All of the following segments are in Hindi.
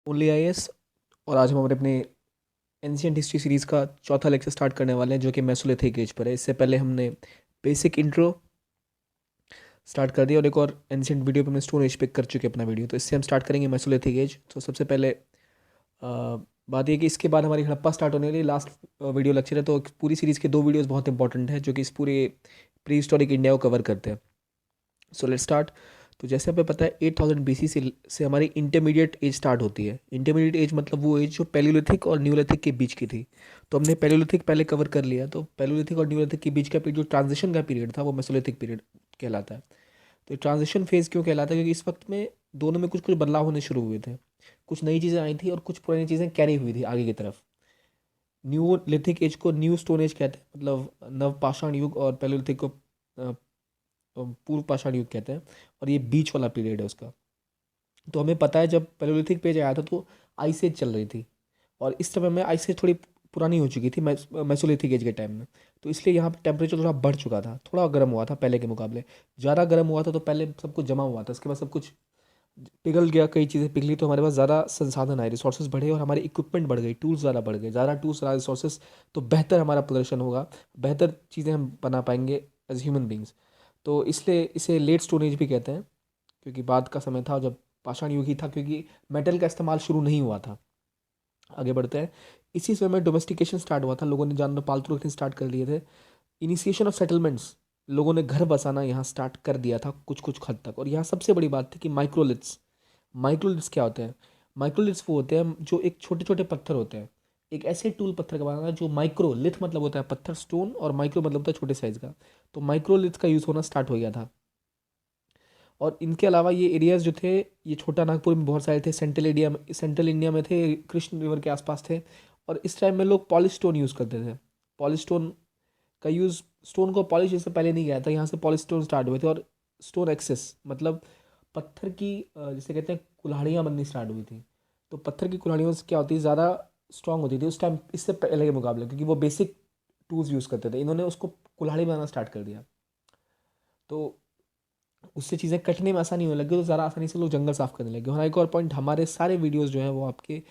Only IAS. और आज हम अपने एंशियंट हिस्ट्री सीरीज़ का चौथा लेक्चर स्टार्ट करने वाले हैं जो कि मेसोलिथिक एज पर है। इससे पहले हमने बेसिक इंट्रो स्टार्ट कर दिया और एक और एंशियंट वीडियो पे हमने स्टोन एज पे कर चुके हैं अपना वीडियो। तो इससे हम स्टार्ट करेंगे मेसोलिथिक एज। तो सबसे पहले बात ये कि इसके बाद हमारी हड़प्पा स्टार्ट होने वाली लास्ट वीडियो लेक्चर है। तो पूरी सीरीज़ के दो वीडियोस बहुत इंपॉर्टेंट है जो कि इस पूरे प्री हिस्टोरिक इंडिया को कवर करते हैं। So let's start. तो जैसे हमें पता है 8000 बीसी से हमारी इंटरमीडिएट एज स्टार्ट होती है। इंटरमीडिएट एज मतलब वो एज जो पैलियोलिथिक और न्यूलिथिक के बीच की थी। तो हमने पैलियोलिथिक पहले कवर कर लिया। तो पैलियोलिथिक और न्यूलिथिक के बीच का पीरियड जो ट्रांजिशन का पीरियड था वो मेसोलिथिक पीरियड कहलाता है। तो ट्रांजिशन फेज क्यों कहलाता है? क्योंकि इस वक्त में दोनों में कुछ कुछ बदलाव होने शुरू हुए थे। कुछ नई चीज़ें आई थी और कुछ पुरानी चीज़ें कैरी हुई थी आगे की तरफ। न्यू लिथिक एज को न्यू स्टोन एज कहते हैं, मतलब नवपाषाण युग, और पैलियोलिथिक को पूर्व पाषाण युग कहते हैं। और ये बीच वाला पीरियड है उसका। तो हमें पता है जब पैलियोलिथिक पेज आया था तो आइस एज चल रही थी, और इस समय में आइस एज थोड़ी पुरानी हो चुकी थी मेसोलिथिक एज के टाइम में। तो इसलिए यहाँ पे टेम्परेचर थोड़ा बढ़ चुका था, थोड़ा गर्म हुआ था पहले के मुकाबले। ज़्यादा गर्म हुआ था तो पहले सब कुछ जमा हुआ था, उसके बाद सब कुछ पिघल गया, कई चीज़ें पिघली। तो हमारे पास ज़्यादा संसाधन आए, रिसोर्सेज बढ़े और हमारे इक्विपमेंट बढ़ गई, टूल्स ज़्यादा बढ़ गए। ज़्यादा टूल्स, ज़्यादा रिसोर्सेज, तो बेहतर हमारा प्रदर्शन होगा, बेहतर चीज़ें हम बना पाएंगे एज ह्यूमन बींग्स। तो इसलिए इसे लेट स्टोन एज भी कहते हैं, क्योंकि बाद का समय था जब पाषाण युग ही था, क्योंकि मेटल का इस्तेमाल शुरू नहीं हुआ था। आगे बढ़ते हैं। इसी समय में डोमेस्टिकेशन स्टार्ट हुआ था, लोगों ने जानवर पालतू रखने स्टार्ट कर दिए थे। इनिशिएशन ऑफ सेटलमेंट्स, लोगों ने घर बसाना यहाँ स्टार्ट कर दिया था कुछ कुछ हद तक। और यहाँ सबसे बड़ी बात थी कि माइक्रोलिथ्स। माइक्रोलिथ्स क्या होते हैं? माइक्रोलिथ्स वो होते हैं जो एक छोटे छोटे पत्थर होते हैं। एक ऐसे टूल पत्थर का बनाना जो माइक्रो लिथ मतलब होता है पत्थर, स्टोन, और माइक्रो मतलब होता है छोटे साइज का। तो माइक्रोलिथ का यूज़ होना स्टार्ट हो गया था। और इनके अलावा ये एरियाज जो थे, ये छोटा नागपुर में बहुत सारे थे, सेंट्रल इंडिया में थे, कृष्ण रिवर के आसपास थे। और इस टाइम में लोग पॉलिश स्टोन यूज़ करते थे। पॉलिश स्टोन का यूज़, स्टोन को पॉलिश इससे पहले नहीं किया था, यहाँ से पॉलिश स्टोन स्टार्ट हुए थे। और स्टोन एक्सेस मतलब पत्थर की जिसे कहते हैं कुल्हाड़ियाँ बननी स्टार्ट हुई थी। तो पत्थर की कुल्हाड़ियों से क्या होती है, ज़्यादा स्ट्रांग होती थी उस टाइम, इससे पहले के मुकाबले, क्योंकि वो बेसिक टूल्स यूज़ करते थे। इन्होंने उसको कुल्हाड़ी बनाना स्टार्ट कर दिया। तो उससे चीज़ें कटने में आसानी होने लगी, तो ज़्यादा आसानी से लोग जंगल साफ करने लगे। और एक और पॉइंट, हमारे सारे वीडियोस जो हैं वो आपके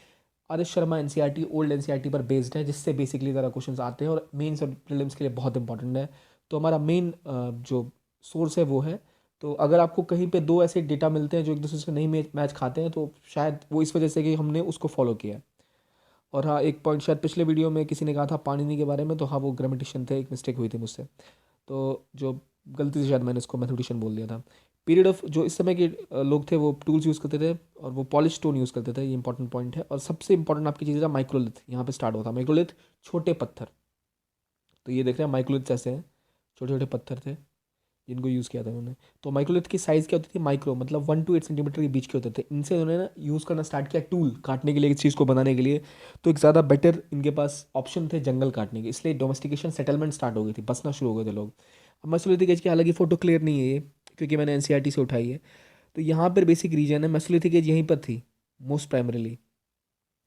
R S Sharma NCERT, old NCERT पर बेस्ड है, जिससे बेसिकली ज़रा क्वेश्चंस आते हैं और मेंस और प्रीलिम्स के लिए बहुत इंपॉर्टेंट है। तो हमारा मेन जो सोर्स है वो है। तो अगर आपको कहीं पे दो ऐसे डेटा मिलते हैं जो एक दूसरे से नहीं मैच खाते हैं, तो शायद वो इस वजह से कि हमने उसको फॉलो किया है। और हाँ, एक पॉइंट शायद पिछले वीडियो में किसी ने कहा था पाणिनि के बारे में, तो हाँ वो ग्रामेटिशियन थे, एक मिस्टेक हुई थी मुझसे। तो जो गलती से शायद मैंने उसको मैथमेटिशियन बोल दिया था। पीरियड ऑफ, जो इस समय के लोग थे वो टूल्स यूज़ करते थे और वो पॉलिश स्टोन यूज़ करते थे, ये इंपॉर्टेंट पॉइंट है। और सबसे इंपॉर्टेंट आपकी चीज़ है माइक्रोलिथ, यहाँ पे स्टार्ट होता है माइक्रोलिथ, छोटे पत्थर। तो ये देख रहे हैं माइक्रोलिथ ऐसे हैं, छोटे छोटे पत्थर थे जिनको यूज़ किया था उन्होंने। तो माइक्रोलिथ की साइज़ क्या होती थी? माइक्रो मतलब 1 to 8 सेंटीमीटर के बीच के होते थे। इनसे उन्होंने ना यूज़ करना स्टार्ट किया टूल काटने के लिए, इस चीज़ को बनाने के लिए। तो एक ज़्यादा बेटर इनके पास ऑप्शन थे जंगल काटने के, इसलिए डोमेस्टिकेशन सेटलमेंट स्टार्ट हो गई थी, बसना शुरू हो गए थे लोग। अब मेसोलिथिक एज की हालांकि फ़ोटो क्लियर नहीं है ये, क्योंकि मैंने एनसीईआरटी से उठाई है। तो यहाँ पर बेसिक रीजन है, मेसोलिथिक एज यहीं पर थी मोस्ट प्राइमरीली,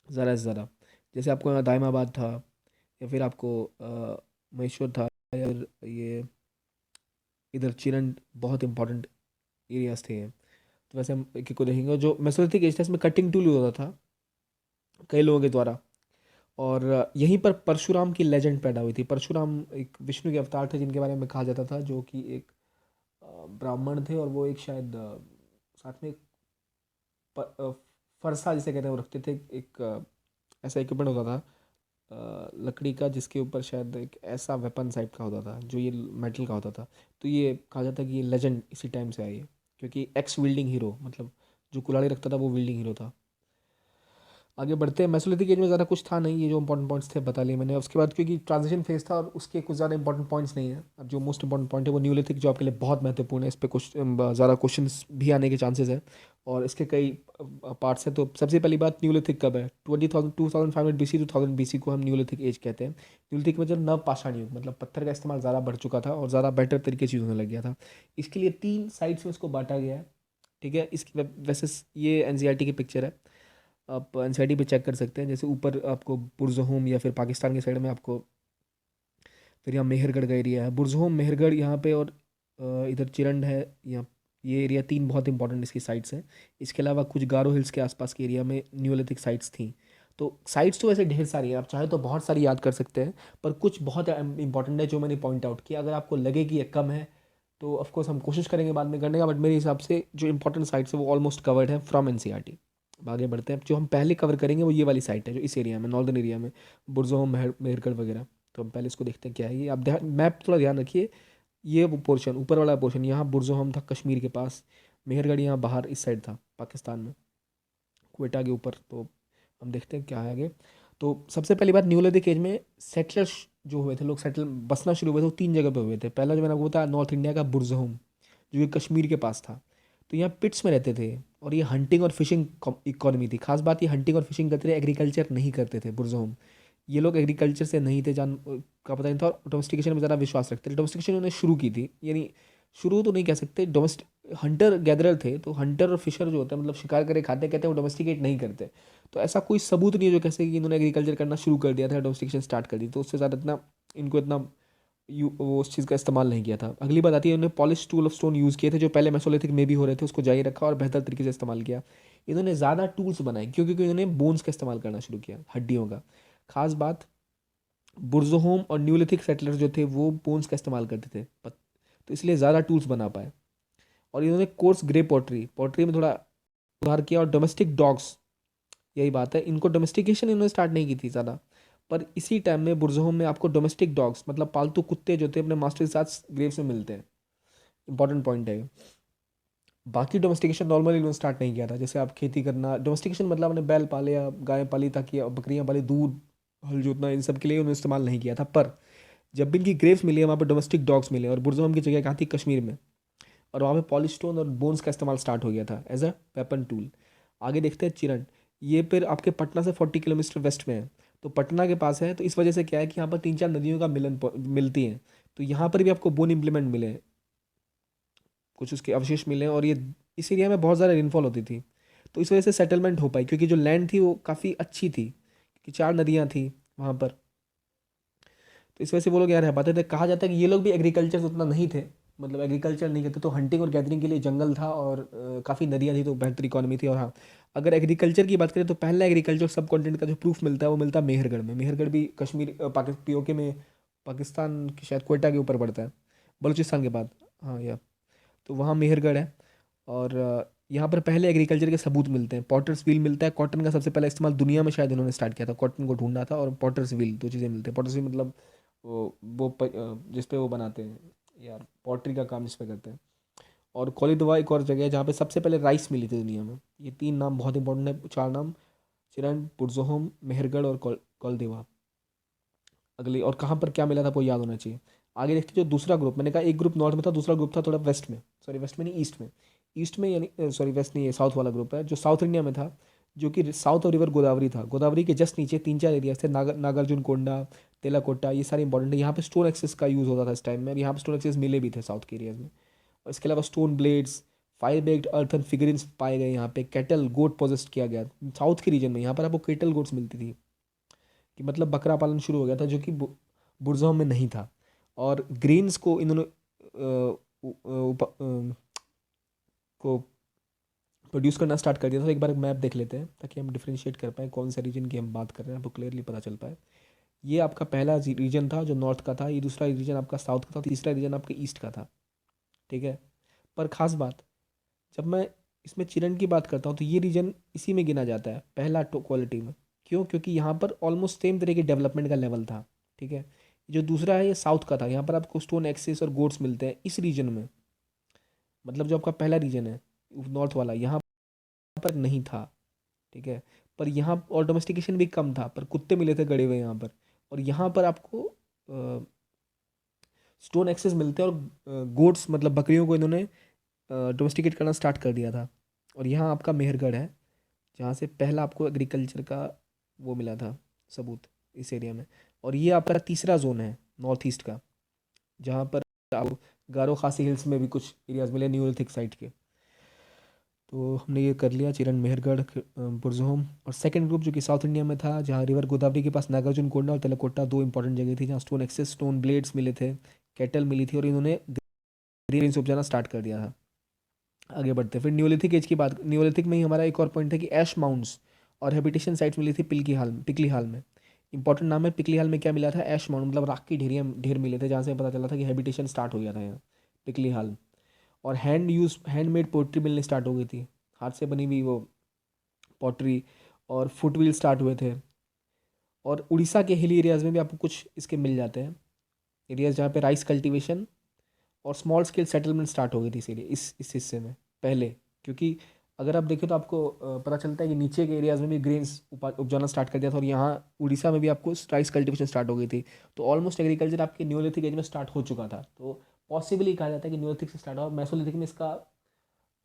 ज़्यादा से ज़्यादा। जैसे आपको यहाँ दायमाबाद था, या फिर आपको महेश्वर था, या फिर ये इधर चिरंड, बहुत इंपॉर्टेंट एरियाज थे ये। तो वैसे हम एक एक को देखेंगे। जो मेसोलिथिक एज था इसमें कटिंग टूल होता था कई लोगों के द्वारा। और यहीं पर परशुराम की लेजेंड पैदा हुई थी। परशुराम एक विष्णु के अवतार थे जिनके बारे में कहा जाता था, जो कि एक ब्राह्मण थे, और वो एक शायद साथ में एक फरसा जिसे कहते हैं वो रखते थे। एक ऐसा इक्विपमेंट होता था लकड़ी का, जिसके ऊपर शायद एक ऐसा वेपन टाइप का होता था जो ये मेटल का होता था। तो ये कहा जाता है कि ये लेजेंड इसी टाइम से आई है, क्योंकि एक्स विल्डिंग हीरो, मतलब जो कुल्हाड़ी रखता था वो विल्डिंग हीरो था। आगे बढ़ते हैं। मेसोलिथिक एज में ज़्यादा कुछ था नहीं, ये जो इंपॉर्टेंट पॉइंट्स थे बता लिए मैंने। उसके बाद क्योंकि ट्रांजिशन फेज था और उसके कुछ ज़्यादा इंपॉर्टेंट पॉइंट्स नहीं है। अब जो मोस्ट इंपॉर्टेंट पॉइंट है वो न्यूलिथिक, जो आपके लिए बहुत महत्वपूर्ण है, इस पर कुछ ज़्यादा क्वेश्चंस भी आने के चांसेस है, और इसके कई पार्ट्स हैं। तो सबसे पहली बात, न्यूलिथिक कब है? 2500 BC 2000 BC को हम न्यूलिथिक एज कहते हैं। न्यूलिथिक में जब नवपाषाण युग, मतलब पत्थर का इस्तेमाल ज़्यादा बढ़ चुका था और ज़्यादा बेटर तरीके से होने लग गया था। इसके लिए 3 साइड्स में इसको बांटा गया है, ठीक है। इसकी वैसे ये एनसीईआरटी की पिक्चर है, आप एनसीईआरटी पे चेक कर सकते हैं। जैसे ऊपर आपको बुरज़होम, या फिर पाकिस्तान के साइड में आपको, फिर यहाँ मेहरगढ़ का एरिया है, बुरज़होम, मेहरगढ़ यहाँ पे, और इधर चिरंड है यहाँ, ये एरिया 3 बहुत इंपॉर्टेंट इसकी साइट्स हैं। इसके अलावा कुछ गारो हिल्स के आसपास के एरिया में न्यूलिथिक साइट्स थी। तो साइट्स तो वैसे ढेर सारी हैं, आप चाहे तो बहुत सारी याद कर सकते हैं, पर कुछ बहुत इंपॉर्टेंट है जो मैंने पॉइंट आउट किया। अगर आपको लगे कि ये कम है तो ऑफकोर्स हम कोशिश करेंगे बाद में करने का, बट मेरे हिसाब से जो इंपॉर्टेंट साइट्स है वो ऑलमोस्ट कवर्ड है फ्रॉम एनसीईआरटी। अब आगे बढ़ते हैं। जो हम पहले कवर करेंगे वो ये वाली साइट है जो इस एरिया में, नॉर्दर्न एरिया में, बुरज़ोम, मेहरगढ़ वगैरह। तो हम पहले इसको देखते हैं क्या है ये। आप ध्यान, मैप थोड़ा ध्यान रखिए। ये वो पोर्शन, ऊपर वाला पोर्शन, यहाँ बुरज़ोम था कश्मीर के पास, मेहरगढ़ यहाँ बाहर इस साइड था पाकिस्तान में, क्वेटा के ऊपर। तो हम देखते हैं क्या है आगे। तो सबसे पहली बात, न्यूलिथिक एज में सेटलर्स जो हुए थे, लोग सेटल बसना शुरू हुए थे, वो 3 जगह पे हुए थे। पहला जो मैंने आपको बताया नॉर्थ इंडिया का बुरज़ोम, जो कि कश्मीर के पास था। तो यहाँ पिट्स में रहते थे और ये हंटिंग और फिशिंग इकॉनमी थी। खास बात ये हंटिंग और फिशिंग करते थे, एग्रीकल्चर नहीं करते थे बुरज़ोम। ये लोग एग्रीकल्चर से नहीं थे, जान का पता नहीं था, और डोमेस्टिकेशन में ज़्यादा विश्वास रखते थे। डोमेस्टिकेशन उन्होंने शुरू की थी, यानी शुरू तो नहीं कह सकते, डोमेस्टिक हंटर गैदरर थे। तो हंटर और फिशर जो होते हैं, मतलब शिकार करे खाते, कहते हैं वो डोमेस्टिकेट नहीं करते। तो ऐसा कोई सबूत नहीं है जो कह सके कि इन्होंने एग्रीकल्चर करना शुरू कर दिया था, डोमेस्टिकेशन स्टार्ट कर दी। तो उससे ज़्यादा इतना इनको इतना वो उस चीज़ का इस्तेमाल नहीं किया था। अगली बात आती है, इन्होंने polish tool of stone use किए थे, जो पहले मेसोलिथिक में भी हो रहे थे, उसको जारी रखा और बेहतर तरीके से इस्तेमाल किया। इन्होंने ज़्यादा टूल्स बनाए क्योंकि इन्होंने बोन्स का इस्तेमाल करना शुरू किया, हड्डियों का। खास बात, बुर्ज़ोहोम और न्यूलिथिक सेटलर्स जो थे वो बोन्स का इस्तेमाल करते थे, तो इसलिए ज़्यादा टूल्स बना पाए। और इन्होंने कोर्स ग्रे पॉटरी पॉटरी में थोड़ा सुधार किया, और डोमेस्टिक डॉग्स, यही बात है, इनको डोमेस्टिकेशन इन्होंने स्टार्ट नहीं की थी ज़्यादा, पर इसी टाइम में बुर्ज़ोहोम में आपको डोमेस्टिक डॉग्स, मतलब पालतू कुत्ते जो थे अपने मास्टर के साथ ग्रेव्स में मिलते हैं। इंपॉर्टेंट पॉइंट है ये। बाकी डोमेस्टिकेशन नॉर्मली इन्होंने स्टार्ट नहीं किया था। जैसे आप खेती करना, डोमेस्टिकेशन मतलब आपने बैल पाले या गाय पाली, ताकि बकरियां पाली, दूध, हल जोतना, इन सब के लिए उन्होंने इस्तेमाल नहीं किया था। पर जब भी इनकी ग्रेव्स मिली है वहाँ पर डोमेस्टिक डॉग्स मिले, और बुर्ज़ोहोम की जगह कहाँ थी, कश्मीर में, और वहाँ पे पॉलिश स्टोन और बोन्स का इस्तेमाल स्टार्ट हो गया था एज अ वेपन टूल। आगे देखते हैं चिरन। ये फिर आपके पटना से 40 किलोमीटर वेस्ट में है, तो पटना के पास है। तो इस वजह से क्या है कि यहाँ पर 3-4 नदियों का मिलन मिलती हैं। तो यहाँ पर भी आपको बोन इम्प्लीमेंट मिले, कुछ उसके अवशेष मिले, और ये इस एरिया में बहुत ज़्यादा रेनफॉल होती थी। तो इस वजह से सेटलमेंट हो पाई, क्योंकि जो लैंड थी वो काफ़ी अच्छी थी, कि 4 नदियाँ थी वहाँ पर। तो इस वजह से वो लोग यहाँ रह पाते थे। कहा जाता है कि ये लोग भी एग्रीकल्चर से उतना नहीं थे, मतलब एग्रीकल्चर नहीं करते, तो हंटिंग और गैदरिंग के लिए जंगल था, और काफ़ी नदियाँ थी, तो बेहतर इकॉनमी थी। और हाँ, अगर एग्रीकल्चर की बात करें तो पहला एग्रीकल्चर सब कॉन्टिनेंट का जो प्रूफ मिलता है वो मिलता है मेहरगढ़ में। मेहरगढ़ भी कश्मीर, पीओके में, पाकिस्तान की शायद क्वेटा के ऊपर पड़ता है, बलूचिस्तान के बाद। हाँ या, तो वहाँ मेहरगढ़ है। और यहाँ पर पहले एग्रीकल्चर के सबूत मिलते हैं। पॉटर्स व्हील मिलता है, कॉटन का सबसे पहला इस्तेमाल दुनिया में शायद इन्होंने स्टार्ट किया था, कॉटन को ढूंढना था, और पॉटर्स व्हील, 2 चीज़ें मिलती हैं। पॉटर्स व्हील मतलब जिस पे वो बनाते हैं यार, पॉटरी का काम जिस पे करते हैं। और कोलिदवा एक और जगह है जहाँ पे सबसे पहले राइस मिली थी दुनिया में। ये 3 नाम बहुत इंपॉर्टेंट है, 4 नाम, चिरन, बुर्ज़ोहोम, मेहरगढ़ और कोलदेवा। अगली, और कहाँ पर क्या मिला था वो याद होना चाहिए। आगे देखते हैं जो दूसरा ग्रुप, मैंने कहा एक ग्रुप नॉर्थ में था, दूसरा ग्रुप था थोड़ा वेस्ट में, सॉरी वेस्ट में नहीं, ईस्ट में। ईस्ट में यानी सॉरी वेस्ट नहीं, ये साउथ वाला ग्रुप है जो साउथ इंडिया में था, जो कि साउथ ऑफ रिवर गोदावरी था। गोदावरी के जस्ट नीचे 3-4 एरियाज थे, नागार्जुन कोंडा, तेलाकोटा, ये सारे इंपॉर्टेंट है। यहाँ पे स्टोन एक्सेस का यूज़ होता था इस टाइम में, यहाँ पे स्टोन एक्सेस मिले भी थे साउथ के एरियाज में। और इसके अलावा stone blades, fire baked earthen figurines पाए गए यहाँ पे। कैटल गोट पोजेस्ट किया गया साउथ के रीजन में, यहाँ पर आपको कैटल गोट्स मिलती थी, कि मतलब बकरा पालन शुरू हो गया था, जो कि बुरज़ों में नहीं था। और ग्रेन्स को इन्होंने को प्रोड्यूस करना स्टार्ट कर दिया था। तो एक बार मैप देख लेते हैं ताकि हम डिफ्रेंशिएट कर पाएँ कौन सा रीजन की हम बात कर रहे हैं, आपको क्लियरली पता चल पाए। ये आपका पहला रीजन था जो नॉर्थ का था, ये दूसरा रीजन आपका साउथ का था, तीसरा रीजन आपके ईस्ट का था। ठीक है। पर खास बात, जब मैं इसमें चिरन की बात करता हूँ तो ये रीजन इसी में गिना जाता है, पहला क्वालिटी में। क्यों? क्योंकि यहाँ पर ऑलमोस्ट सेम तरह के डेवलपमेंट का लेवल था। ठीक है। जो दूसरा है ये साउथ का था, यहाँ पर आपको स्टोन एक्सेस और गोड्स मिलते हैं इस रीजन में। मतलब जो आपका पहला रीजन है नॉर्थ वाला, यहाँ पर नहीं था। ठीक है। पर यहाँ और डोमेस्टिकेशन भी कम था, पर कुत्ते मिले थे गड़े हुए यहाँ पर। और यहाँ पर आपको स्टोन एक्सेस मिलते हैं, और गोड्स मतलब बकरियों को इन्होंने डोमेस्टिकेट करना स्टार्ट कर दिया था। और यहाँ आपका मेहरगढ़ है, जहाँ से पहला आपको एग्रीकल्चर का वो मिला था सबूत इस एरिया में। और ये आपका तीसरा जोन है नॉर्थ ईस्ट का, जहाँ पर आप गारो खासी हिल्स में भी कुछ एरियाज मिले न्यूलिथिक साइट के। तो हमने ये कर लिया चिरन, मेहरगढ़, बुरज़ोहोम। और सेकंड ग्रुप जो कि साउथ इंडिया में था, जहाँ रिवर गोदावरी के पास नागार्जुन कोंडा और तेलकोट्टा 2 इंपॉर्टेंट जगह थी, जहाँ स्टोन एक्सेस, स्टोन ब्लेड्स मिले थे, कैटल मिली थी, और इन्होंने ग्रीन उपजाना स्टार्ट कर दिया था। आगे बढ़ते हैं फिर न्यूलिथिक एज की बात। न्यूलिथिक में ही हमारा एक और पॉइंट है कि ऐश माउंट्स और हैबिटेशन साइट्स मिली थी पिकली हाल में। इंपॉर्टेंट नाम है। पिकली हाल में क्या मिला था? ऐश माउंट, मतलब राख की ढेर मिले थे, जहाँ से पता चला था कि हैबिटेशन स्टार्ट हो गया था यहाँ पिकली हाल। और हैंडमेड पोट्री मिलनी स्टार्ट हो गई थी, हाथ से बनी हुई वो पॉटरी। और फुटविल स्टार्ट हुए थे। और उड़ीसा के हिली एरियाज़ में भी आपको कुछ इसके मिल जाते हैं एरियाज, जहाँ पे राइस कल्टीवेशन और स्मॉल स्केल सेटलमेंट स्टार्ट हो गई थी इसीलिए इस हिस्से में पहले। क्योंकि अगर आप देखें तो आपको पता चलता है कि नीचे के एरियाज़ में भी ग्रेन्स उपजाना स्टार्ट कर दिया था, और यहाँ उड़ीसा में भी आपको राइस कल्टीवेशन स्टार्ट हो गई थी। तो ऑलमोस्ट एग्रीकल्चर आपके न्यूलिथिक एज में स्टार्ट हो चुका था। तो पॉसिबली कहा जाता है कि न्यूलिथिक से स्टार्ट हुआ, और मेसोलिथिक में इसका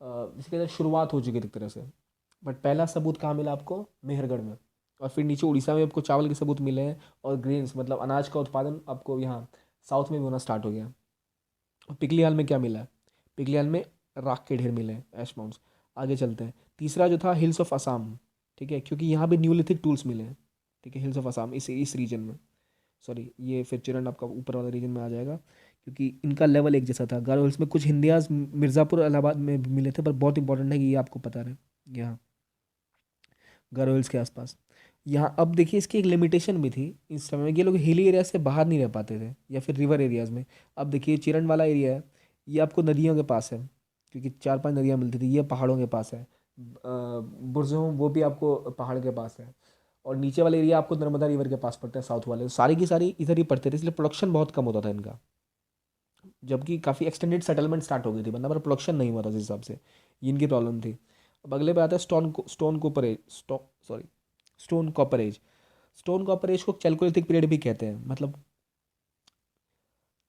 जिसे कहते हैं शुरुआत हो चुकी थी एक तरह से। बट पहला सबूत कहाँ मिला आपको? मेहरगढ़ में। और फिर नीचे उड़ीसा में आपको चावल के सबूत मिले हैं, और ग्रेन्स मतलब अनाज का उत्पादन आपको यहाँ साउथ में भी होना स्टार्ट हो गया। और पिछली हाल में क्या मिला है? पिछली हाल में राख के ढेर मिले हैं, ऐश माउंट्स। आगे चलते हैं। तीसरा जो था हिल्स ऑफ असम, ठीक है, क्योंकि यहाँ पे न्यूलिथिक टूल्स मिले हैं। ठीक है, हिल्स ऑफ असम इस रीजन में, सॉरी ये फिर चिरन आपका ऊपर वाला रीजन में आ जाएगा, क्योंकि इनका लेवल एक जैसा था। गारो हिल्स में कुछ हिंदियाज मिर्ज़ापुर इलाहाबाद में भी मिले थे, पर बहुत इंपॉर्टेंट है कि ये आपको पता रहे। यहाँ गारो हिल्स के आसपास, यहाँ अब देखिए इसकी एक लिमिटेशन भी थी इस समय में, ये लोग हिली एरिया से बाहर नहीं रह पाते थे, या फिर रिवर एरियाज़ में। अब देखिए चिरन वाला एरिया है, ये आपको नदियों के पास है, क्योंकि 4-5 नदियाँ मिलती थी। ये पहाड़ों के पास है। बुरज़ों वो भी आपको पहाड़ के पास है। और नीचे वाला एरिया आपको नर्मदा रिवर के पास पड़ता है, साउथ वाले सारी की सारी इधर ही पड़ते थे, इसलिए प्रोडक्शन बहुत कम होता था इनका। जबकि काफ़ी एक्सटेंडेड सेटलमेंट स्टार्ट हो गई थी, वरना पर प्रोडक्शन नहीं हुआ था उस हिसाब से। ये इनकी प्रॉब्लम थी। अब अगले पे आता है stone copper age, stone copper age. Stone copper age को चैल्कोलिथिक पीरियड भी कहते हैं, मतलब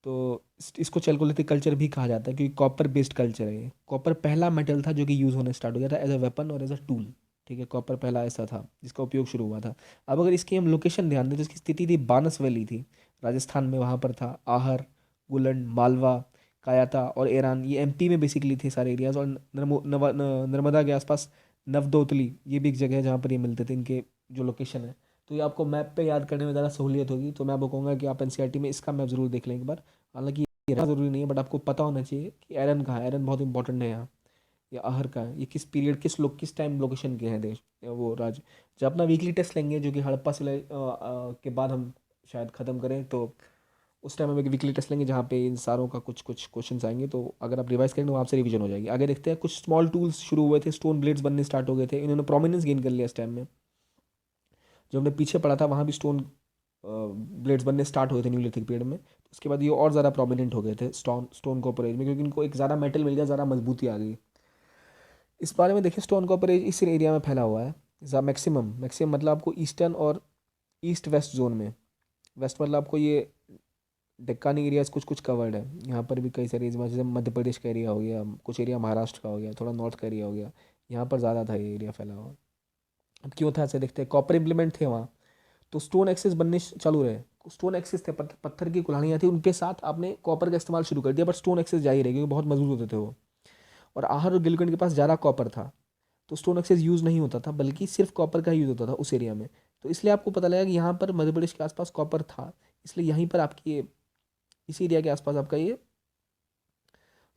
तो इसको चैल्कोलिथिक कल्चर भी कहा जाता है, क्योंकि कॉपर बेस्ड कल्चर है ये। कॉपर पहला मेटल था जो कि यूज़ होने स्टार्ट हो गया था एज अ वेपन और एज अ टूल। ठीक है, कॉपर पहला ऐसा था जिसका उपयोग शुरू हुआ था। अब अगर इसकी हम लोकेशन ध्यान दें तो इसकी स्थिति थी बानस वैली थी, राजस्थान में, वहाँ पर था। आहर, गुलंड, मालवा, कायाता और ईरान, ये एमपी में बेसिकली थे सारे एरियाज। और नर्मदा के आसपास नवदोतली, ये भी एक जगह है जहाँ पर ये मिलते थे, इनके जो लोकेशन है। तो ये आपको मैप पे याद करने में ज़्यादा सहूलियत होगी, तो मैं आपको कहूँगा कि आप एनसीईआरटी में इसका मैप ज़रूर देख लें एक बार। हालांकि ये रहना ज़रूरी नहीं है, बट आपको पता होना चाहिए कि एरन कहाँ है। एरन बहुत इंपॉर्टेंट है यहाँ। या आहर का है, ये किस पीरियड, किस टाइम लोकेशन के हैं देश या वो राज्य। जब अपना वीकली टेस्ट लेंगे, जो कि हड़प्पा से के बाद हम शायद ख़त्म करें, तो उस टाइम हम एक वीकली टेस्ट लेंगे जहाँ पे इन सारों का कुछ कुछ क्वेश्चंस आएंगे। तो अगर आप रिवाइज करेंगे तो आपसे रिवीजन हो जाएगी। आगे देखते हैं। कुछ स्मॉल टूल्स शुरू हुए थे, स्टोन ब्लेड्स बनने स्टार्ट हो गए थे, इन्होंने प्रोमिनेंस गेन कर लिया इस टाइम में। जो हमने पीछे पढ़ा था वहाँ भी स्टोन ब्लेड्स बनने स्टार्ट हुए थे न्यूलिथिक पीरियड में। तो उसके बाद ये और ज़्यादा प्रोमिनेंट हो गए थे स्टोन कॉपर एज में, क्योंकि इनको एक ज़्यादा मेटल मिल गया, ज़्यादा मजबूती आ गई। इस बारे में देखिए, स्टोन कॉपर एज इस एरिया में फैला हुआ है। मैक्सिमम मैक्सिमम मतलब आपको ईस्टर्न और ईस्ट वेस्ट जोन में। वेस्ट मतलब आपको ये डेक्कानी एरियाज कुछ कुछ कवर्ड है। यहाँ पर भी कई सारे एरिया, जैसे मध्य प्रदेश का एरिया हो गया, कुछ एरिया महाराष्ट्र का हो गया, थोड़ा नॉर्थ का एरिया हो गया। यहाँ पर ज़्यादा था ये एरिया फैला हुआ। अब क्यों था ऐसे देखते हैं। कॉपर इम्प्लीमेंट थे वहाँ, तो स्टोन एक्सेस बनने चालू रहे। स्टोन एक्सेस थे, पत्थर की कुल्हाड़ियाँ थी, उनके साथ आपने कॉपर का इस्तेमाल शुरू कर दिया, बट स्टोन एक्सेस जारी रहे क्योंकि बहुत मजबूत होते थे वो। और आहर और गिलकंड के पास ज़्यादा कॉपर था, तो स्टोन एक्सेस यूज़ नहीं होता था, बल्कि सिर्फ कॉपर का यूज़ होता था उस एरिया में। तो इसलिए आपको पता लगा कि यहाँ पर मध्य प्रदेश के आसपास कॉपर था, इसलिए यहीं पर आपकी इसी एरिया के आसपास आपका ये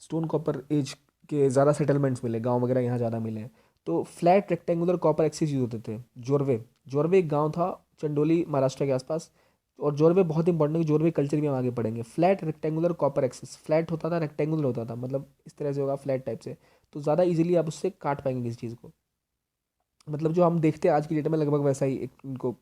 स्टोन कॉपर एज के ज़्यादा सेटलमेंट्स मिले, गांव वगैरह यहाँ ज़्यादा मिले। तो flat rectangular copper axes use होते थे। जोरवे, जोरवे एक गांव था चंडोली महाराष्ट्र के आसपास। और जोरवे बहुत इंपॉर्टेंट है, जोरवे कल्चर भी हम आगे पढ़ेंगे। Flat rectangular copper axes, flat होता था, रेक्टेंगुलर होता था, मतलब इस तरह से होगा फ्लैट टाइप से। तो ज़्यादा इजीली आप उससे काट पाएंगे किसी चीज़ को। मतलब जो हम देखते हैं आज की डेट में लगभग वैसा ही इनको,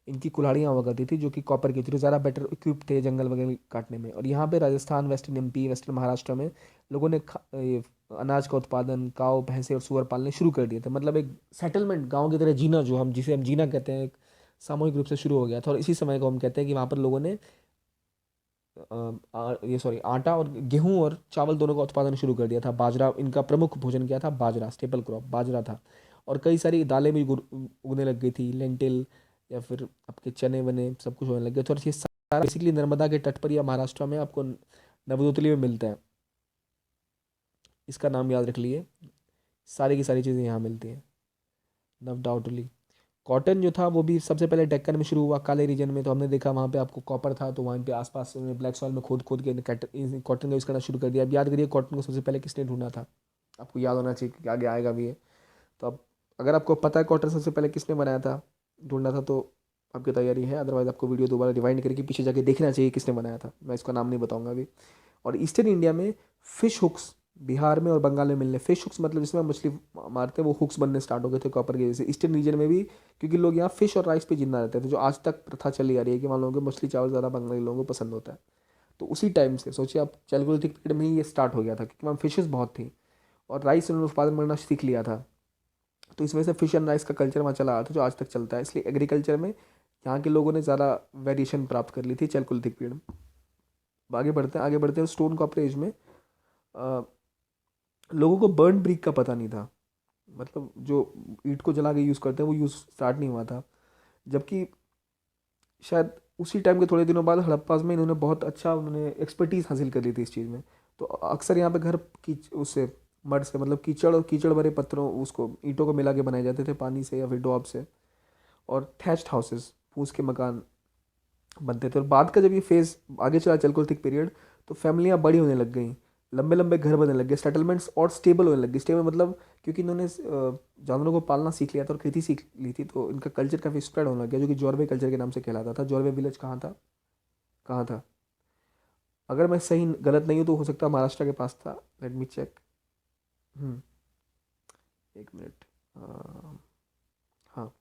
इनकी कुल्हाड़ियाँ हुआ करती थी जो कि कॉपर की थी, ज़्यादा बेटर इक्विप थे जंगल वगैरह काटने में। और यहाँ पे Rajasthan, western MP, western Maharashtra में लोगों ने ये अनाज का उत्पादन, काव, भैंसे और सुअर पालने शुरू कर दिए थे। मतलब एक सेटलमेंट, गाँव की तरह जीना, जो हम जिसे हम जीना कहते हैं, एक सामूहिक रूप से शुरू हो गया था। और इसी समय को हम कहते हैं कि वहाँ पर लोगों ने आटा और गेहूं और चावल दोनों का उत्पादन शुरू कर दिया था। बाजरा, इनका प्रमुख भोजन क्या था? बाजरा, स्टेपल क्रॉप बाजरा था। और कई सारी दालें भी उगने लग गई थी, लेंटिल या फिर आपके चने वने सब कुछ होने लग गए थे। और ये सारा बेसिकली नर्मदा के तट पर या महाराष्ट्र में आपको नवदोतली में मिलता है। इसका नाम याद रख लिए, सारी की सारी चीज़ें यहाँ मिलती हैं, नवडाउटली। कॉटन जो था वो भी सबसे पहले डेक्कन में शुरू हुआ, काले रीजन में। तो हमने देखा वहाँ पे आपको कॉपर था, तो वहाँ पे आसपास ब्लैक सॉइल में खोद खोद के कॉटन का यूज़ करना शुरू कर दिया। अब याद करिए कॉटन को सबसे पहले किसने ढूंढा था? आपको याद होना चाहिए कि आगे आएगा भी है। तो अब अगर आपको पता है क्वार्टर सबसे पहले किसने बनाया था, ढूंढना था, तो आपकी तैयारी है। अदरवाइज आपको वीडियो दोबारा रिवाइंड करके पीछे जाके देखना चाहिए किसने बनाया था, मैं इसका नाम नहीं बताऊंगा अभी। और ईस्टर्न इंडिया में फिश हुक्स बिहार में और बंगाल में मिलने, फिश हुक्स मतलब जिसमें हम मछली मारते हैं, वो हुक्स बनने स्टार्ट हो गए थे कॉपर की वजह से ईस्टर्न रीजन में भी, क्योंकि लोग यहाँ फिश और राइस पे जिंदा रहते थे, जो आज तक प्रथा चली आ रही है कि मान लोगों को मछली चावल ज़्यादा बंगाली लोगों को पसंद होता है। तो उसी टाइम से सोचिए आप, चैल्कोलिथिक पीरियड में ही ये स्टार्ट हो गया था, क्योंकि वहाँ फिशेस बहुत थी और राइस उन्होंने उत्पादन करना सीख लिया था। तो इस वजह से फिश एंड राइस का कल्चर वहाँ चला आ था, जो आज तक चलता है। इसलिए एग्रीकल्चर में यहाँ के लोगों ने ज़्यादा वेरिएशन प्राप्त कर ली थी चैल्कोलिथिक पीरियड में। अब आगे बढ़ते हैं स्टोन कॉपर एज में। अ, लोगों को बर्न ब्रिक का पता नहीं था, मतलब जो ईंट को जला के यूज़ करते हैं वो यूज़ स्टार्ट नहीं हुआ था। जबकि शायद उसी टाइम के थोड़े दिनों बाद हड़प्पास में इन्होंने बहुत अच्छा उन्होंने एक्सपर्टीज़ हासिल कर ली थी इस चीज़ में। तो अक्सर यहाँ पे घर की उससे मड से, मतलब कीचड़ और कीचड़ भरे पत्थरों, उसको ईंटों को मिला के बनाए जाते थे पानी से या फिर डॉब से। और थैच्ड हाउसेस, फूस के मकान बनते थे। और बाद का जब ये फेज़ आगे चला चैल्कोलिथिक पीरियड, तो फैमिलियाँ बड़ी होने लग गई, लंबे लंबे घर बनने लग गए, सेटलमेंट्स और स्टेबल होने लग गए। स्टेबल मतलब क्योंकि इन्होंने जानवरों को पालना सीख लिया था और खेती सीख ली थी, तो इनका कल्चर काफ़ी स्प्रेड होने लग गया, जो कि जॉर्वे कल्चर के नाम से कहलाता था। जॉर्वे विलेज कहाँ था, कहाँ था? अगर मैं सही गलत नहीं हूँ तो हो सकता है महाराष्ट्र के पास था। Let me check. हम्म, एक मिनट। हाँ,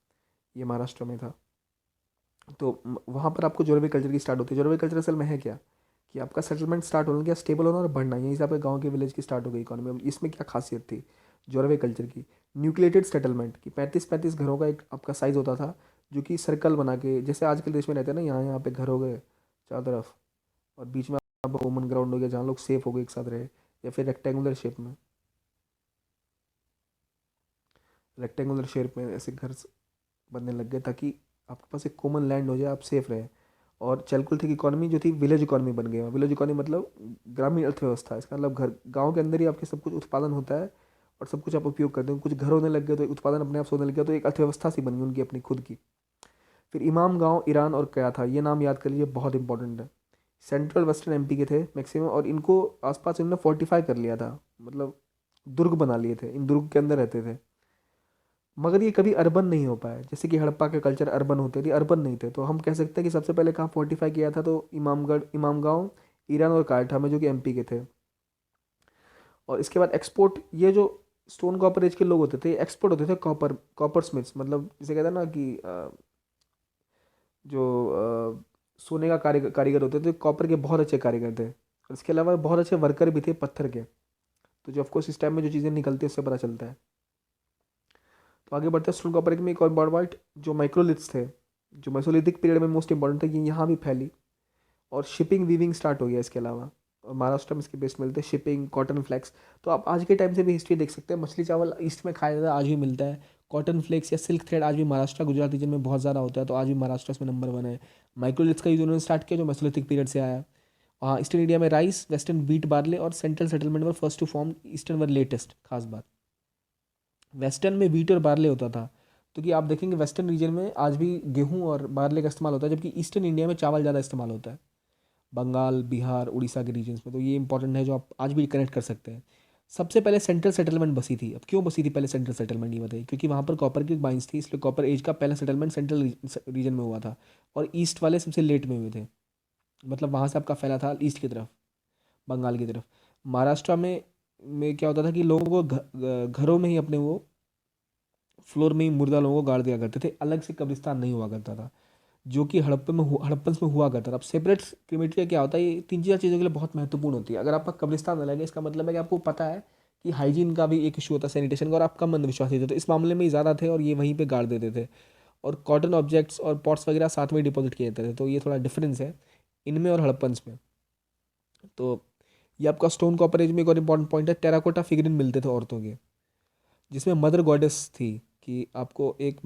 ये महाराष्ट्र में था। तो वहाँ पर आपको जोरवे कल्चर की स्टार्ट होती है। जोरवे कल्चर असल में है क्या, कि आपका सेटलमेंट स्टार्ट होना, क्या स्टेबल होना और बढ़ना, यहीं से आपके गांव के विलेज की स्टार्ट हो गई इकॉनमी। अब इसमें क्या खासियत थी जोरवे कल्चर की? न्यूक्लिएटेड सेटलमेंट की 35-35 घरों का एक आपका साइज होता था, जो कि सर्कल बना के, जैसे आजकल देश में रहते हैं ना, यहाँ यहाँ पे घर हो गए चारों तरफ, और बीच में आपका कॉमन ग्राउंड हो गया जहाँ लोग सेफ हो गए एक साथ रहे। या फिर रेक्टेंगुलर शेप में ऐसे घर बनने लग गए, ताकि आपके पास एक कॉमन लैंड हो जाए, आप सेफ रहे। और चलकुल इकोनॉमी जो थी विलेज इकोनॉमी बन गई। विलेज इकोनॉमी मतलब ग्रामीण अर्थव्यवस्था, इसका मतलब घर गांव के अंदर ही आपके सब कुछ उत्पादन होता है और सब कुछ आप उपयोग करते हैं। कुछ घर होने लग गए तो उत्पादन अपने आप से होने लग गया, तो एक अर्थव्यवस्था सी बन गई उनकी अपनी खुद की। फिर इमाम गांव ईरान और क्या था, ये नाम याद कर लीजिए, बहुत इंपॉर्टेंट है। सेंट्रल वेस्टर्न एमपी के थे मैक्सिमम, और इनको आसपास इन्होंने फोर्टिफाई कर लिया था, मतलब दुर्ग बना लिए थे, इन दुर्ग के अंदर रहते थे। मगर ये कभी अर्बन नहीं हो पाया, जैसे कि हड़प्पा के कल्चर अर्बन होते थे, अर्बन नहीं थे। तो हम कह सकते हैं कि सबसे पहले कहाँ फोर्टिफाई किया था, तो इमामगढ़, इमाम गाँव, ईरान और कायठा में, जो कि एमपी के थे। और इसके बाद एक्सपोर्ट, ये जो स्टोन कॉपर एज के लोग होते थे, एक्सपोर्ट होते थे कॉपर, कॉपर स्मिथ्स, मतलब जिसे कहते हैं ना कि जो सोने का कारीगर होते थे, कॉपर के बहुत अच्छे कारीगर थे। और इसके अलावा बहुत अच्छे वर्कर भी थे पत्थर के। तो जो ऑफकोर्स इस टाइम में जो चीज़ें निकलती है उससे पता चलता है। तो आगे बढ़ते हैं स्टोन कॉपर में एक और इम्पॉर्टेंट जो माइक्रोलिथ्स थे, जो मेसोलिथिक पीरियड में मोस्ट इंपॉर्टेंट थे, ये यहाँ भी फैली। और शिपिंग वीविंग स्टार्ट हो गया इसके अलावा। और महाराष्ट्र में इसके बेस्ट मिलते हैं, शिपिंग, कॉटन फ्लेक्स। तो आप आज के टाइम से भी हिस्ट्री देख सकते हैं, मछली चावल ईस्ट में खाया जाता है, आज भी मिलता है। कॉटन फ्लेक्स या सिल्क थ्रेड आज भी महाराष्ट्र गुजरात रीजन में बहुत ज़्यादा होता है, तो आज भी महाराष्ट्र इसमें नंबर वन है। माइक्रोलिथ्स का यूज उन्होंने स्टार्ट किया जो मेसोलिथिक पीरियड से आया। हाँ, ईस्टर्न इंडिया में राइस, वेस्टर्न व्हीट बार्ले और सेंट्रल सेटलमेंट में first to form, eastern were latest. खास बात, वेस्टर्न में व्हीट और बार्ले होता था। तो कि आप देखेंगे वेस्टर्न रीजन में आज भी गेहूं और बार्ले का इस्तेमाल होता है, जबकि ईस्टर्न इंडिया में चावल ज़्यादा इस्तेमाल होता है, बंगाल, बिहार, उड़ीसा के रीजन्स में। तो ये इंपॉर्टेंट है जो आप आज भी कनेक्ट कर सकते हैं। सबसे पहले सेंट्रल सेटलमेंट बसी थी। अब क्यों बसी थी पहले सेंट्रल सेटलमेंट, ये बताइए? क्योंकि वहाँ पर कॉपर की माइंस थी, इसलिए कॉपर एज का पहला सेटलमेंट सेंट्रल रीजन में हुआ था। और ईस्ट वाले सबसे लेट में हुए थे, मतलब वहाँ से आपका फैला था ईस्ट की तरफ, बंगाल की तरफ। महाराष्ट्र में क्या होता था कि लोगों को घरों में ही अपने वो फ्लोर में ही मुर्दा लोगों को गाड़ दिया करते थे, अलग से कब्रिस्तान नहीं हुआ करता था, जो कि हड़प्पन में हुआ करता था। अब सेपरेट क्रीमेटरी क्या होता है, ये तीन चार चीज़ों के लिए बहुत महत्वपूर्ण होती है। अगर आपका कब्रिस्तान अलग है, इसका मतलब है कि आपको पता है कि हाइजीन का भी एक इशू होता है, सैनिटेशन का, और आप कम अंधविश्वासी थे, तो इस मामले में ही ज़्यादा थे और ये वहीं पे गाड़ देते थे। और कॉटन ऑब्जेक्ट्स और पॉट्स वगैरह साथ में डिपॉजिट किए जाते थे, तो ये थोड़ा डिफरेंस है इनमें और हड़प्पन्स में। तो ये आपका स्टोन कॉपर एज में एक और इम्पॉर्टेंट पॉइंट है, टेराकोटा फिगरिन मिलते थे औरतों के, जिसमें मदर गॉडेस थी, कि आपको एक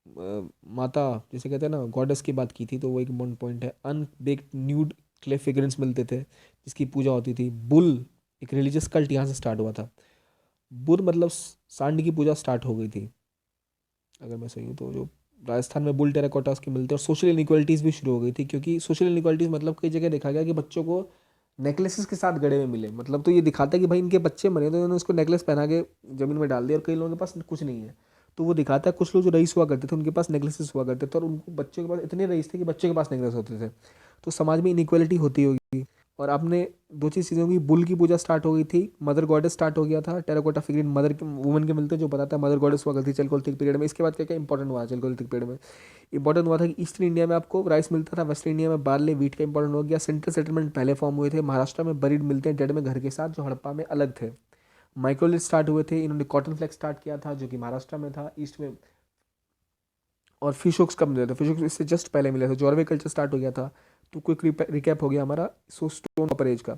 माता, जैसे कहते हैं ना, गॉडेस की बात की थी, तो वो एक इम्पोर्टेंट पॉइंट है। अनबेक्ड न्यूड क्ले फिगरेंस मिलते थे जिसकी पूजा होती थी। बुल, एक रिलीजियस कल्ट यहाँ से स्टार्ट हुआ था। बुल मतलब सांड की पूजा स्टार्ट हो गई थी, अगर मैं सही हूँ तो। जो राजस्थान में बुल टेराकोटास के मिलते हैं। और सोशल इनइक्वालिटीज़ भी शुरू हो गई थी, क्योंकि सोशल इनइक्वालिटीज़ मतलब कई जगह देखा गया कि बच्चों को नेकलेसेस के साथ गड़े हुए मिले, मतलब तो ये दिखाता है कि भाई इनके बच्चे मरे तो इन्होंने उसको नेकलेस पहना के ज़मीन में डाल दिया, और कई लोगों के पास कुछ नहीं है। तो वो दिखाता है कुछ लोग जो रईस हुआ करते थे उनके पास नेकलेसेस हुआ करते थे, और उनको बच्चों के पास इतने रईस थे कि बच्चों के पास नेकलेस होते थे। तो समाज में इनइक्वालिटी होती होगी। और आपने दो चीज़ चीज़ें होगी, बुल की पूजा स्टार्ट हो गई थी, मदर गॉडेस स्टार्ट हो गया था, टेराकोटा फिगर मदर वुमन के मिलते जो बताता है मदर गॉडेस हुआ करती चलकोलिथिक पीरियड में। इसके बाद क्या क्या इंपॉर्टेंट हुआ चलकोलिथिक पीरियड में? इंपॉर्टेंट हुआ था कि ईस्टर्न इंडिया में आपको राइस मिलता था, वेस्टर्न इंडिया में बार्ले व्हीट का इंपॉर्टेंट हो गया। सेंट्रल सेटलमेंट पहले फॉर्म हुए थे, महाराष्ट्र में बरीड मिलते हैं डेड में घर के साथ, जो हड़प्पा में अलग थे। माइक्रोलिथ स्टार्ट हुए थे, इन्होंने कॉटन फ्लेक्स स्टार्ट किया था जो कि महाराष्ट्र में था ईस्ट में। और फिश हुक्स कब मिले थे? फिश हुक्स इससे जस्ट पहले मिले थे। जॉर्वे कल्चर स्टार्ट हो गया था। तो क्विक रिकैप हो गया हमारा सो स्टोन कॉपर एज का।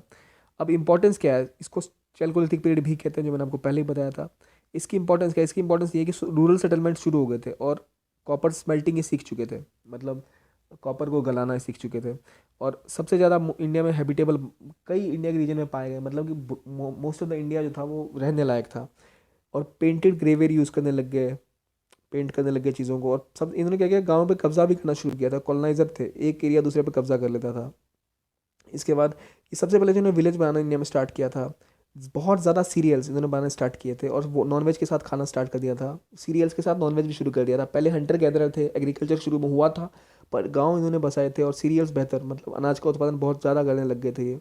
अब इंपॉर्टेंस क्या है? इसको चैल्कोलिथिक पीरियड भी कहते हैं, जो मैंने आपको पहले ही बताया था। इसकी इंपॉर्टेंस क्या है? इसकी इंपॉर्टेंस ये है कि रूरल सेटलमेंट शुरू हो गए थे और कॉपर स्मेल्टिंग ये सीख चुके थे, मतलब कॉपर को गलाना सीख चुके थे। और सबसे ज़्यादा इंडिया में हैबिटेबल कई इंडिया के रीजन में पाए गए, मतलब कि मोस्ट ऑफ द इंडिया जो था वो रहने लायक था। और पेंटेड ग्रेवेरी यूज़ करने लग गए, पेंट करने लग गए चीज़ों को। और सब इन्होंने क्या किया, गाँव पे कब्जा भी करना शुरू किया था। कॉलोनाइजर थे, एक एरिया दूसरे पे कब्जा कर लेता था। इसके बाद ये सबसे पहले जिन्होंने विलेज बनाना इंडिया में स्टार्ट किया था। बहुत ज़्यादा सीरियल्स इन्होंने बनाना स्टार्ट किए थे, और वो नॉनवेज के साथ खाना स्टार्ट कर दिया था। सीरियल्स के साथ नॉनवेज भी शुरू कर दिया था। पहले हंटर गैदरर थे, एग्रीकल्चर शुरू में हुआ था, पर गाँव इन्होंने बसाए थे, और सीरियल्स बेहतर, मतलब अनाज का उत्पादन बहुत ज़्यादा करने लग गए थे ये।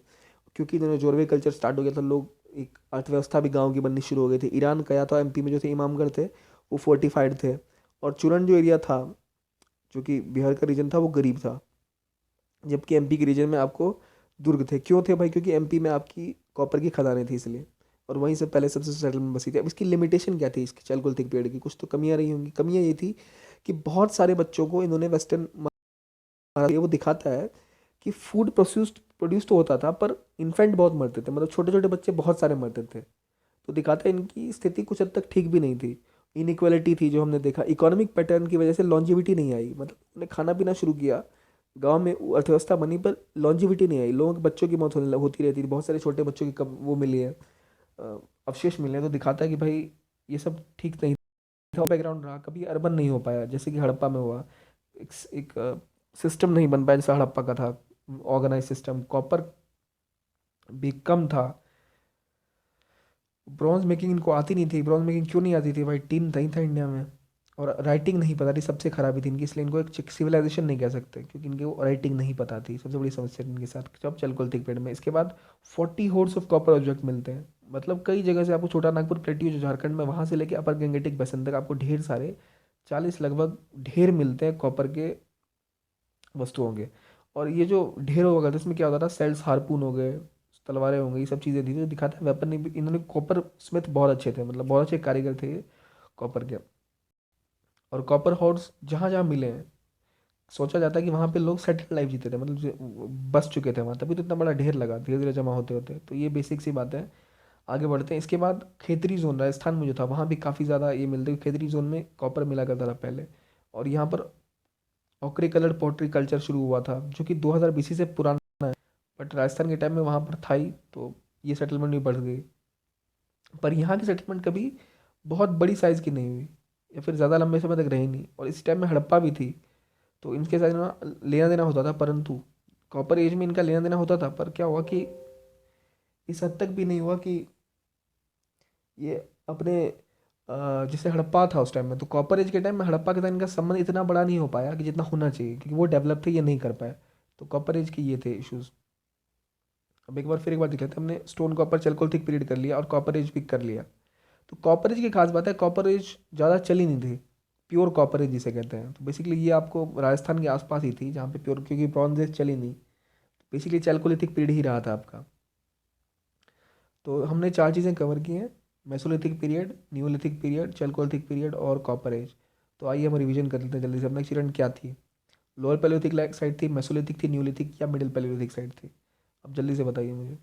क्योंकि इन्होंने जोरवे कल्चर स्टार्ट हो गया था, लोग एक अर्थव्यवस्था भी गाँव की बननी शुरू हो गई थी। ईरान गया था, एमपी में जो थे इमामगढ़ थे वो फोर्टिफाइड थे। और चूरन जो एरिया था, जो कि बिहार का रीजन था, वो गरीब था। जबकि एमपी के रीजन में आपको दुर्ग थे। क्यों थे भाई? क्योंकि एमपी में आपकी कॉपर की खदानें थी इसलिए। और वहीं से पहले सबसे सेटलमेंट बसी थी। अब इसकी लिमिटेशन क्या थी इसकी चलकोलिथिक पीरियड की? कुछ तो कमियां रही होंगी। कमियां ये थी कि बहुत सारे बच्चों को इन्होंने वेस्टर्न, ये वो दिखाता है कि फूड प्रोड्यूस तो होता था, पर इन्फेंट बहुत मरते थे, मतलब छोटे छोटे बच्चे बहुत सारे मरते थे। तो दिखाता है इनकी स्थिति कुछ हद तक ठीक भी नहीं थी। इनइक्वालिटी थी जो हमने देखा। इकोनॉमिक पैटर्न की वजह से लॉन्जिविटी नहीं आई, मतलब उन्हें खाना पीना शुरू किया, गांव में अर्थव्यवस्था बनी, पर लॉन्जिविटी नहीं आई। लोगों के बच्चों की मौत होती रहती थी। बहुत सारे छोटे बच्चों की कब वो मिली है, अवशेष मिले हैं। तो दिखाता है कि भाई ये सब ठीक नहीं था। बैकग्राउंड रहा, कभी अर्बन नहीं हो पाया जैसे कि हड़प्पा में हुआ। एक सिस्टम नहीं बन पाया जैसा हड़प्पा का था, ऑर्गेनाइज सिस्टम। कॉपर भी कम था। ब्रॉन्ज मेकिंग इनको आती नहीं थी। ब्रॉन्ज मेकिंग क्यों नहीं आती थी भाई? टीन नहीं था इंडिया में, और राइटिंग नहीं पता थी, सबसे खराबी थी इनकी। इसलिए इनको एक सिविलाइजेशन नहीं कह सकते, क्योंकि इनकी राइटिंग नहीं पता थी। सबसे बड़ी समस्या थी इनके साथ जब चलकोलिथिक पीरियड में। इसके बाद 40 होर्ड्स ऑफ कॉपर ऑब्जेक्ट मिलते हैं, मतलब कई जगह से आपको छोटा नागपुर प्लेट्यू जो झारखंड में, वहाँ से लेके अपर गंगेटिक बेसिन तक आपको ढेर सारे 40 लगभग ढेर मिलते हैं कॉपर के वस्तुओं के। और ये जो ढेर होगा तो इसमें क्या होता था, सेल्स हार्पून हो गए, तलवारें हो गई, ये सब चीज़ें थी। तो दिखाता है वेपन नहीं, इन्होंने कॉपर स्मिथ बहुत अच्छे थे, मतलब बहुत अच्छे कारीगर थे ये कॉपर के। और कॉपर हॉर्स जहाँ जहाँ मिले हैं, सोचा जाता है कि वहाँ पे लोग सेटल लाइफ जीते थे, मतलब बस चुके थे वहाँ, तभी तो इतना बड़ा ढेर लगा धीरे धीरे जमा होते होते। तो ये बेसिक सी बात है। आगे बढ़ते हैं। इसके बाद खेतरी जोन राजस्थान में जो था, वहाँ भी काफ़ी ज़्यादा ये मिलते। खेतरी जोन में कॉपर मिला करता था पहले। और यहाँ पर ऑकरी कलर्ड पोट्री कल्चर शुरू हुआ था, जो कि 2000 बीसी से पुराना है। बट राजस्थान के टाइम में वहाँ पर था ही, तो ये सेटलमेंट भी बढ़ गई। पर यहाँ की सेटलमेंट कभी बहुत बड़ी साइज़ की नहीं हुई, या फिर ज़्यादा लंबे समय तक रही नहीं। और इस टाइम में हड़प्पा भी थी, तो इनके साथ ना लेना देना होता था। परंतु कॉपर एज में इनका लेना देना होता था, पर क्या हुआ कि इस हद तक भी नहीं हुआ कि ये अपने जैसे हड़प्पा था उस टाइम में, तो कॉपर एज के टाइम में हड़प्पा के साथ इनका संबंध इतना बड़ा नहीं हो पाया कि जितना होना चाहिए, क्योंकि वो डेवलप थे, ये नहीं कर पाए। तो कॉपर एज के ये थे इश्यूज। अब एक बार देख लेते हैं। हमने स्टोन कॉपर चलकोलिथिक पीरियड कर लिया और कॉपर एज भी कर लिया। तो कॉपर एज की खास बात है, कॉपर एज ज़्यादा चली नहीं थी। प्योर कॉपर एज जिसे कहते हैं, तो बेसिकली ये आपको राजस्थान के आसपास ही थी जहाँ पे प्योर, क्योंकि ब्रॉन्ज एज चली नहीं। बेसिकली चैल्कोलिथिक पीरियड ही रहा था आपका। तो हमने चार चीज़ें कवर की हैं: Mesolithic period, Neolithic period, Chalcolithic period और कॉपर एज। तो आइए हम रिवीजन कर लेते हैं जल्दी से। अपना एक्सीडेंट क्या थी? लोअर पैलियोलिथिक साइड थी, मेसोलिथिक थी, न्यूलिथिक या मिडिल पैलियोलिथिक साइड थी? अब जल्दी से बताइए मुझे।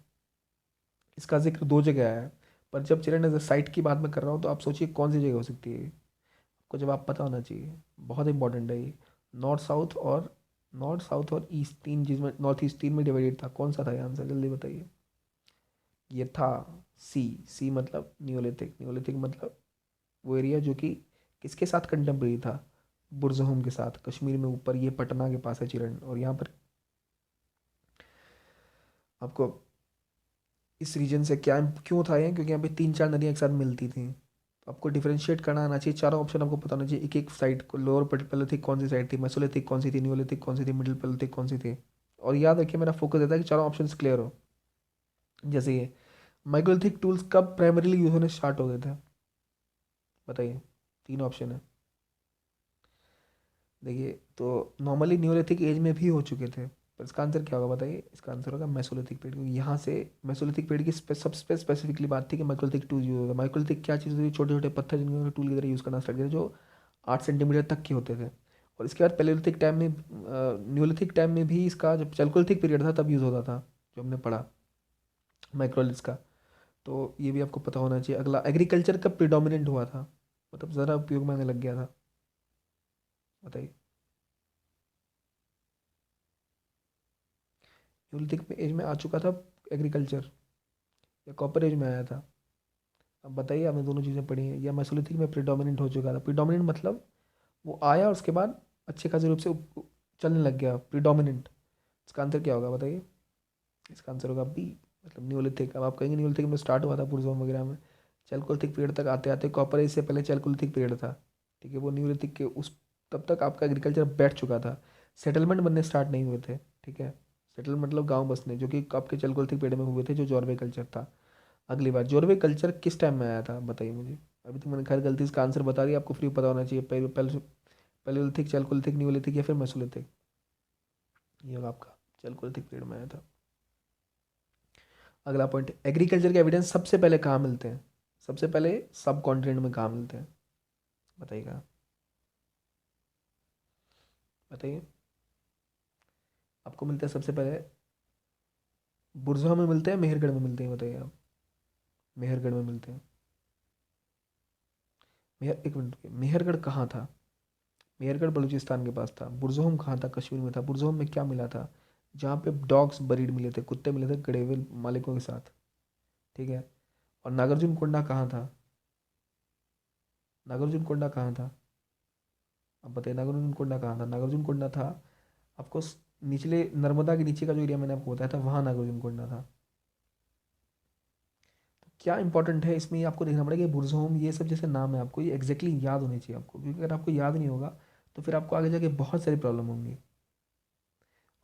इसका जिक्र दो जगह आया है, पर जब चिल्ड्रन साइट की बात मैं कर रहा हूँ तो आप सोचिए कौन सी जगह हो सकती है। आपको जवाब पता होना चाहिए, बहुत इंपॉर्टेंट है ये। नॉर्थ साउथ और ईस्ट, तीन जिसमें नॉर्थ ईस्ट तीन में डिवाइडेड था, कौन सा था ये आंसर? जल्दी बताइए। ये था सी। सी मतलब न्यूलिथिक। न्यूलिथिक मतलब वो एरिया जो कि किसके साथ कंटेम्प्रेरी था? बुरजहोम के साथ, कश्मीर में ऊपर, ये पटना के पास है चिरण। और यहाँ पर आपको इस रीजन से क्या क्यों था ये, क्योंकि यहाँ पे 3-4 नदियाँ एक साथ मिलती थी। तो आपको डिफरेंशिएट करना आना चाहिए, चारों ऑप्शन आपको पता होना चाहिए, एक एक साइड को, लोअर पैलियोलिथिक कौन सी साइड थी, मेसोलिथिक कौन सी थी, न्यूलिथिक कौन सी थी, मिडिल पैलियोलिथिक कौन सी थी। और याद रखिए मेरा फोकस रहता है कि चारों ऑप्शन क्लियर हो। जैसे ये माइक्रोलिथिक टूल्स कब प्राइमरीली यूज होने स्टार्ट हो गए थे, बताइए। 3 ऑप्शन है, देखिए। तो नॉर्मली न्यूलिथिक एज में भी हो चुके थे, पर इसका आंसर क्या होगा बताइए। इसका आंसर होगा मेसोलिथिक पीरियड, क्योंकि यहाँ से मेसोलिथिक पीरियड की सबसे स्पेसिफिकली बात थी कि माइक्रोलिथिक टूल यूज होगा। माइक्रोलिथिक क्या चीज़ होती है, छोटे छोटे पत्थर जिनको टूल की तरह यूज़ करना स्टार्ट किया, जो 8 सेंटीमीटर तक के होते थे। और इसके बाद पैलेलिथिक टाइम में, न्यूलिथिक टाइम में भी इसका, जब चैल्कोलिथिक पीरियड था तब यूज़ होता था, जो हमने पढ़ा माइक्रोलिथ्स का। तो ये भी आपको पता होना चाहिए। अगला, एग्रीकल्चर कब प्रिडोमिनेंट हुआ था, मतलब ज़रा उपयोग में आने लग गया था, बताइए। न्यूलिथिक एज में आ चुका था एग्रीकल्चर, या कॉपर एज में आया था। अब बताइए, आपने दोनों चीज़ें पढ़ी हैं। या मेसोलिथिक में प्रिडोमिनेंट हो चुका था, प्रिडोमिनेंट मतलब वो आया और उसके बाद अच्छे खासे रूप से चलने लग गया, प्रिडोमिनेंट। इसका आंसर क्या होगा बताइए। इसका आंसर होगा बी, मतलब न्यूलिथिक। अब आप कहेंगे न्यूलिथिक में स्टार्ट हुआ था पुरजोम वगैरह में, चैल्कोलिथिक पीरियड तक आते आते कॉपर एज से पहले चैल्कोलिथिक पीरियड था, ठीक है। वो न्यूलिथिक के उस, तब तक आपका एग्रीकल्चर बैठ चुका था, सेटलमेंट बनने स्टार्ट नहीं हुए थे, ठीक है। सेटलमेंट मतलब गांव बसने, जो कि आपके चैल्कोलिथिक पीरियड में हुए थे, जो जॉर्वे कल्चर था। अगली बार, जॉर्वे कल्चर किस टाइम में आया था बताइए मुझे। अभी तो मैंने खैर गलती से इसका आंसर बता दिया, आपको फ्री पता होना चाहिए, पैलियोलिथिक, चैल्कोलिथिक, न्यूलिथिक या फिर मेसोलिथिक। ये होगा आपका चैल्कोलिथिक पीरियड में आया था। अगला पॉइंट, एग्रीकल्चर के एविडेंस सबसे पहले कहाँ मिलते हैं, सबसे पहले सब कॉन्टिनेंट में कहाँ मिलते हैं, बताइएगा, बताइए। आपको मिलते हैं सबसे पहले, बुरज़ा में मिलते हैं, मेहरगढ़ में मिलते हैं, बताइए आप। मेहरगढ़ में मिलते हैं। एक मिनट रुकिए, मेहरगढ़ कहाँ था। मेहरगढ़ बलूचिस्तान के पास था। बुरज़ोम कहाँ था, कश्मीर में था। बुरज़ोम में क्या मिला था, जहाँ पे डॉग्स बरीड मिले थे, कुत्ते मिले थे गड़े हुए मालिकों के साथ, ठीक है। और नागार्जुन कोंडा कहाँ था, नागार्जुन कोंडा कहाँ था, अब बताइए। नागार्जुन कोंडा कहाँ था, नागार्जुन कोंडा था आपको निचले नर्मदा के नीचे का जो एरिया मैंने आपको बताया था, वहाँ नागार्जुन कोंडा था। तो क्या इंपॉर्टेंट है इसमें, ये आपको देखना पड़ेगा कि बुरज़ोम, ये सब जैसे नाम है आपको ये एग्जैक्टली याद होने चाहिए आपको, क्योंकि अगर आपको याद नहीं होगा तो फिर आपको आगे जाके बहुत सारी प्रॉब्लम होंगी।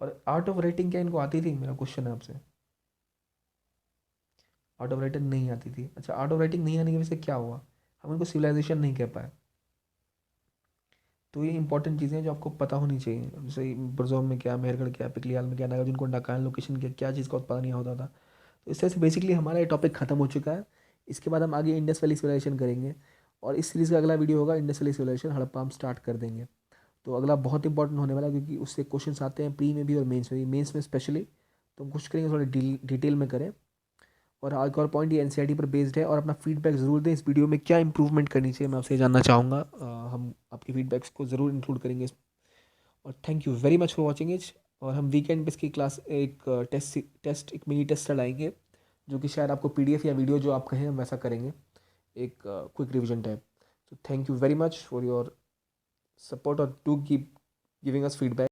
और आर्ट ऑफ राइटिंग क्या इनको आती थी, मेरा क्वेश्चन है आपसे। आर्ट ऑफ राइटिंग नहीं आती थी, अच्छा। आर्ट ऑफ राइटिंग नहीं आने की वजह से क्या हुआ, हम इनको सिविलाइजेशन नहीं कह पाए। तो ये इंपॉर्टेंट चीज़ें हैं जो आपको पता होनी चाहिए, जैसे बुरज़ोम में क्या, मेहरगढ़ क्या, पिकलियाल में क्या, नागार्जुन कोंडा कहाँ, लोकेशन क्या, क्या चीज़ का उत्पादन यहाँ होता था। तो इस तरह से बेसिकली हमारा ये टॉपिक खत्म हो चुका है। इसके बाद हम आगे इंडस वैली सिविलाइजेशन करेंगे, और इस सीरीज़ का अगला वीडियो होगा इंडस वैली सिविलाइजेशन, हड़प्पा हम स्टार्ट कर देंगे। तो अगला बहुत इंपॉर्टेंट होने वाला है, क्योंकि उससे क्वेश्चंस आते हैं प्री में भी और मेंस में भी, मेंस में स्पेशली। तो हम कोशिश करेंगे थोड़ा डिटेल में करें। और एक और पॉइंट, ये एनसीईआरटी पर बेस्ड है, और अपना फीडबैक ज़रूर दें, इस वीडियो में क्या इंप्रूवमेंट करनी चाहिए मैं आपसे जानना चाहूँगा। हम आपके फीडबैक्स को ज़रूर इंक्लूड करेंगे और thank you very much for watching it. और हम वीकेंड पे इसकी क्लास एक टेस्ट एक मिनी टेस्ट चलाएंगे, जो कि शायद आपको पीडीएफ या वीडियो जो आप कहें हम वैसा करेंगे, एक क्विक रिविजन टाइप। तो thank you very much for your support, और to keep giving us feedback.